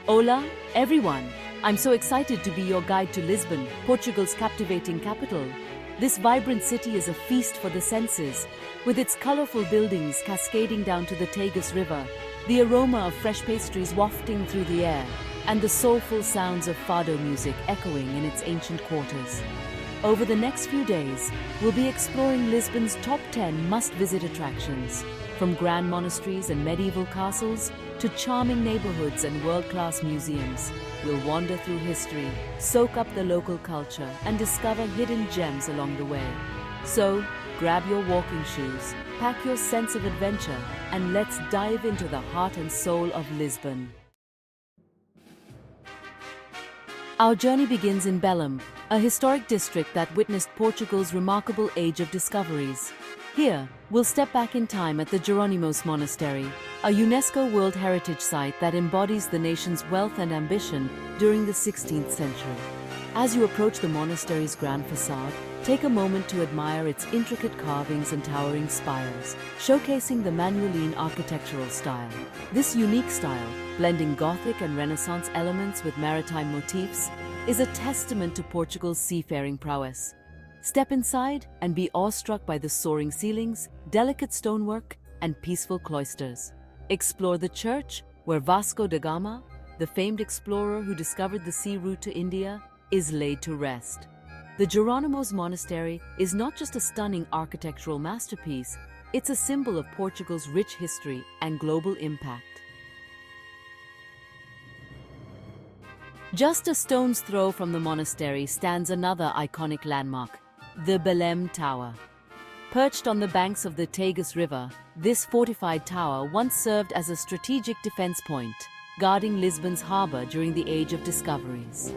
Hola, everyone! I'm so excited to be your guide to Lisbon, Portugal's captivating capital. This vibrant city is a feast for the senses, with its colorful buildings cascading down to the Tagus River, the aroma of fresh pastries wafting through the air, and the soulful sounds of fado music echoing in its ancient quarters. Over the next few days, we'll be exploring Lisbon's top 10 must-visit attractions, from grand monasteries and medieval castles to charming neighborhoods and world-class museums. We'll wander through history, soak up the local culture, and discover hidden gems along the way. So, grab your walking shoes, pack your sense of adventure, and let's dive into the heart and soul of Lisbon. Our journey begins in Belém, a historic district that witnessed Portugal's remarkable age of discoveries. Here, we'll step back in time at the Jerónimos Monastery, a UNESCO World Heritage Site that embodies the nation's wealth and ambition during the 16th century. As you approach the monastery's grand facade, take a moment to admire its intricate carvings and towering spires, showcasing the Manueline architectural style. This unique style, blending Gothic and Renaissance elements with maritime motifs, is a testament to Portugal's seafaring prowess. Step inside and be awestruck by the soaring ceilings, delicate stonework, and peaceful cloisters. Explore the church, where Vasco da Gama, the famed explorer who discovered the sea route to India, is laid to rest. The Jerónimos Monastery is not just a stunning architectural masterpiece, it's a symbol of Portugal's rich history and global impact. Just a stone's throw from the monastery stands another iconic landmark, the Belém Tower. Perched on the banks of the Tagus River, this fortified tower once served as a strategic defense point, guarding Lisbon's harbor during the Age of Discoveries.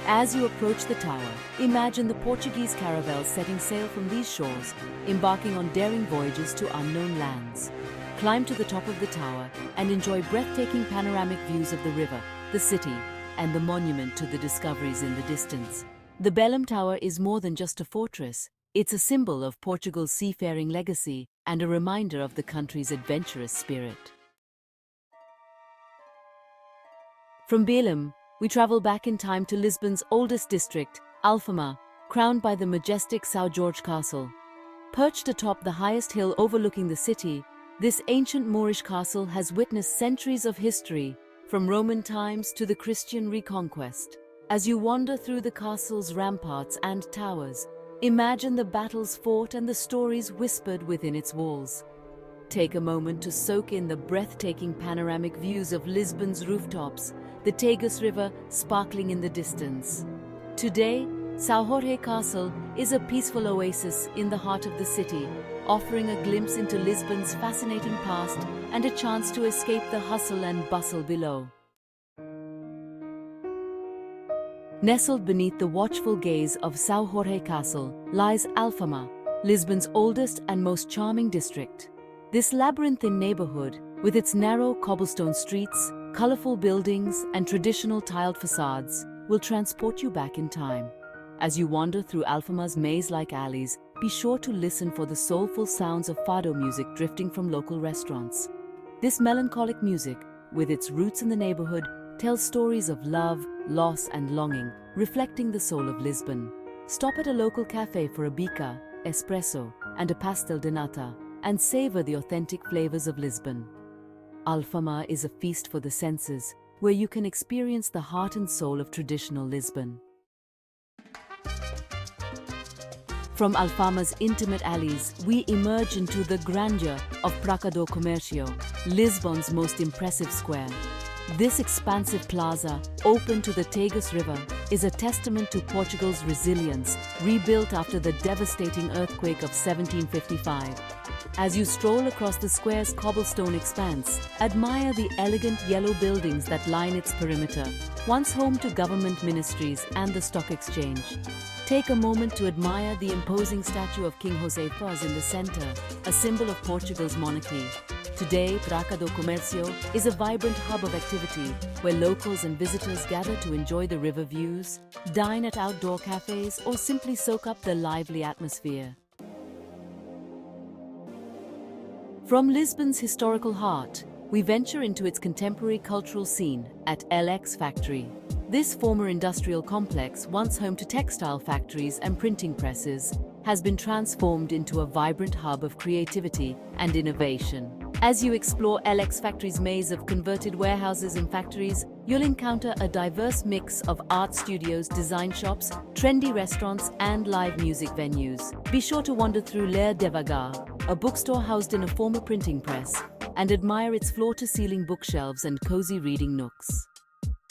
As you approach the tower, imagine the Portuguese caravels setting sail from these shores, embarking on daring voyages to unknown lands. Climb to the top of the tower and enjoy breathtaking panoramic views of the river, the city, and the monument to the discoveries in the distance. The Belém Tower is more than just a fortress. It's a symbol of Portugal's seafaring legacy and a reminder of the country's adventurous spirit. From Belém, we travel back in time to Lisbon's oldest district, Alfama, crowned by the majestic São Jorge Castle. Perched atop the highest hill overlooking the city, this ancient Moorish castle has witnessed centuries of history, from Roman times to the Christian reconquest. As you wander through the castle's ramparts and towers, imagine the battles fought and the stories whispered within its walls. Take a moment to soak in the breathtaking panoramic views of Lisbon's rooftops, the Tagus River sparkling in the distance. Today, São Jorge Castle is a peaceful oasis in the heart of the city, offering a glimpse into Lisbon's fascinating past and a chance to escape the hustle and bustle below. Nestled beneath the watchful gaze of São Jorge Castle lies Alfama, Lisbon's oldest and most charming district. This labyrinthine neighborhood, with its narrow cobblestone streets, colorful buildings, and traditional tiled facades, will transport you back in time. As you wander through Alfama's maze-like alleys, be sure to listen for the soulful sounds of fado music drifting from local restaurants. This melancholic music, with its roots in the neighborhood, tells stories of love, loss, and longing, reflecting the soul of Lisbon. Stop at a local cafe for a bica, espresso, and a pastel de nata, and savor the authentic flavors of Lisbon. Alfama is a feast for the senses, where you can experience the heart and soul of traditional Lisbon. From Alfama's intimate alleys, we emerge into the grandeur of Praça do Comércio, Lisbon's most impressive square. This expansive plaza, open to the Tagus River, is a testament to Portugal's resilience, rebuilt after the devastating earthquake of 1755. As you stroll across the square's cobblestone expanse, admire the elegant yellow buildings that line its perimeter, once home to government ministries and the stock exchange. Take a moment to admire the imposing statue of King José I in the center, a symbol of Portugal's monarchy. Today, Praça do Comércio is a vibrant hub of activity where locals and visitors gather to enjoy the river views, dine at outdoor cafes, or simply soak up the lively atmosphere. From Lisbon's historical heart, we venture into its contemporary cultural scene at LX Factory. This former industrial complex, once home to textile factories and printing presses, has been transformed into a vibrant hub of creativity and innovation. As you explore LX Factory's maze of converted warehouses and factories, you'll encounter a diverse mix of art studios, design shops, trendy restaurants, and live music venues. Be sure to wander through L'air Devagar, a bookstore housed in a former printing press, and admire its floor-to-ceiling bookshelves and cozy reading nooks.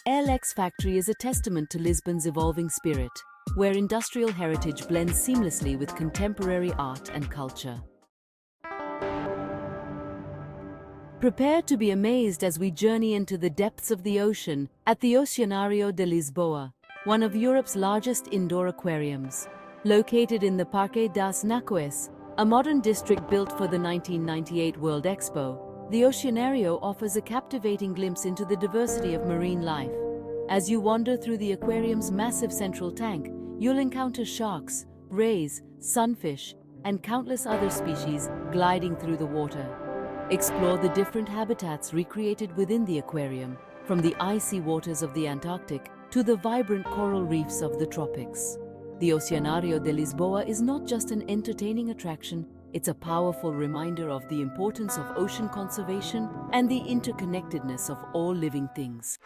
LX Factory is a testament to Lisbon's evolving spirit, where industrial heritage blends seamlessly with contemporary art and culture. Prepare to be amazed as we journey into the depths of the ocean at the Oceanário de Lisboa, one of Europe's largest indoor aquariums. Located in the Parque das Nações, a modern district built for the 1998 World Expo, the Oceanário offers a captivating glimpse into the diversity of marine life. As you wander through the aquarium's massive central tank, you'll encounter sharks, rays, sunfish, and countless other species gliding through the water. Explore the different habitats recreated within the aquarium, from the icy waters of the Antarctic to the vibrant coral reefs of the tropics. The Oceanário de Lisboa is not just an entertaining attraction, it's a powerful reminder of the importance of ocean conservation and the interconnectedness of all living things.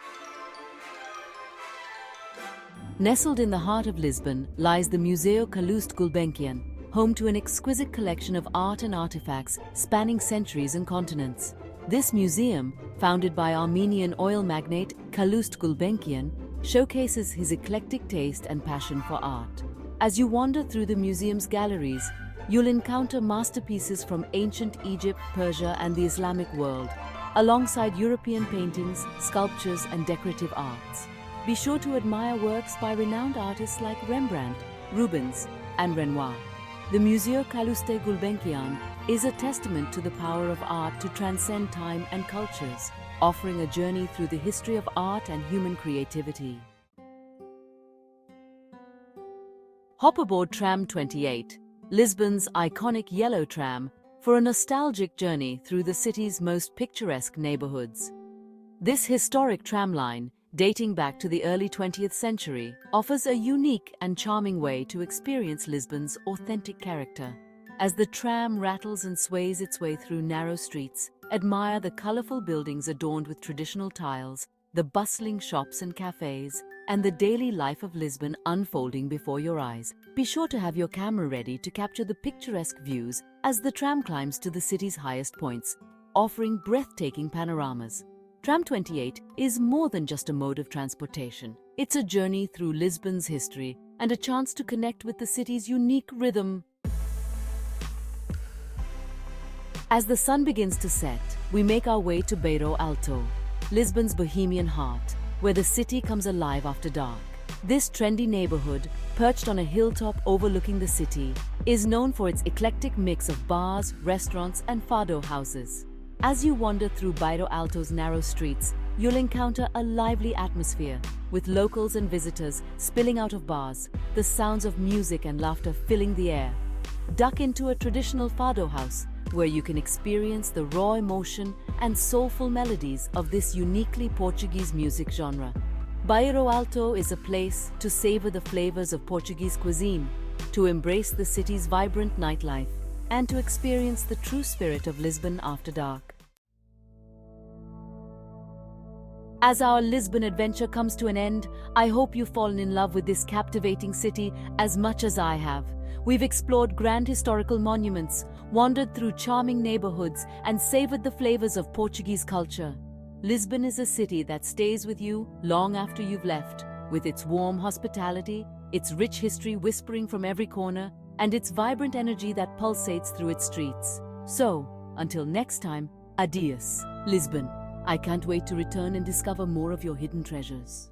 Nestled in the heart of Lisbon lies the Museu Calouste Gulbenkian, home to an exquisite collection of art and artifacts spanning centuries and continents. This museum, founded by Armenian oil magnate Calouste Gulbenkian, showcases his eclectic taste and passion for art. As you wander through the museum's galleries, you'll encounter masterpieces from ancient Egypt, Persia, and the Islamic world, alongside European paintings, sculptures, and decorative arts. Be sure to admire works by renowned artists like Rembrandt, Rubens, and Renoir. The Museu Calouste Gulbenkian is a testament to the power of art to transcend time and cultures, offering a journey through the history of art and human creativity. Hop aboard Tram 28, Lisbon's iconic yellow tram, for a nostalgic journey through the city's most picturesque neighborhoods. This historic tram line, dating back to the early 20th century, offers a unique and charming way to experience Lisbon's authentic character. As the tram rattles and sways its way through narrow streets, admire the colorful buildings adorned with traditional tiles, the bustling shops and cafes, and the daily life of Lisbon unfolding before your eyes. Be sure to have your camera ready to capture the picturesque views as the tram climbs to the city's highest points, offering breathtaking panoramas. Tram 28 is more than just a mode of transportation. It's a journey through Lisbon's history and a chance to connect with the city's unique rhythm. As the sun begins to set, we make our way to Bairro Alto, Lisbon's bohemian heart, where the city comes alive after dark. This trendy neighborhood, perched on a hilltop overlooking the city, is known for its eclectic mix of bars, restaurants, and fado houses. As you wander through Bairro Alto's narrow streets, you'll encounter a lively atmosphere, with locals and visitors spilling out of bars, the sounds of music and laughter filling the air. Duck into a traditional fado house, where you can experience the raw emotion and soulful melodies of this uniquely Portuguese music genre. Bairro Alto is a place to savor the flavors of Portuguese cuisine, to embrace the city's vibrant nightlife, and to experience the true spirit of Lisbon after dark. As our Lisbon adventure comes to an end, I hope you've fallen in love with this captivating city as much as I have. We've explored grand historical monuments, wandered through charming neighborhoods, and savored the flavors of Portuguese culture. Lisbon is a city that stays with you long after you've left, with its warm hospitality, its rich history whispering from every corner, and its vibrant energy that pulsates through its streets. So, until next time, adios, Lisbon. I can't wait to return and discover more of your hidden treasures.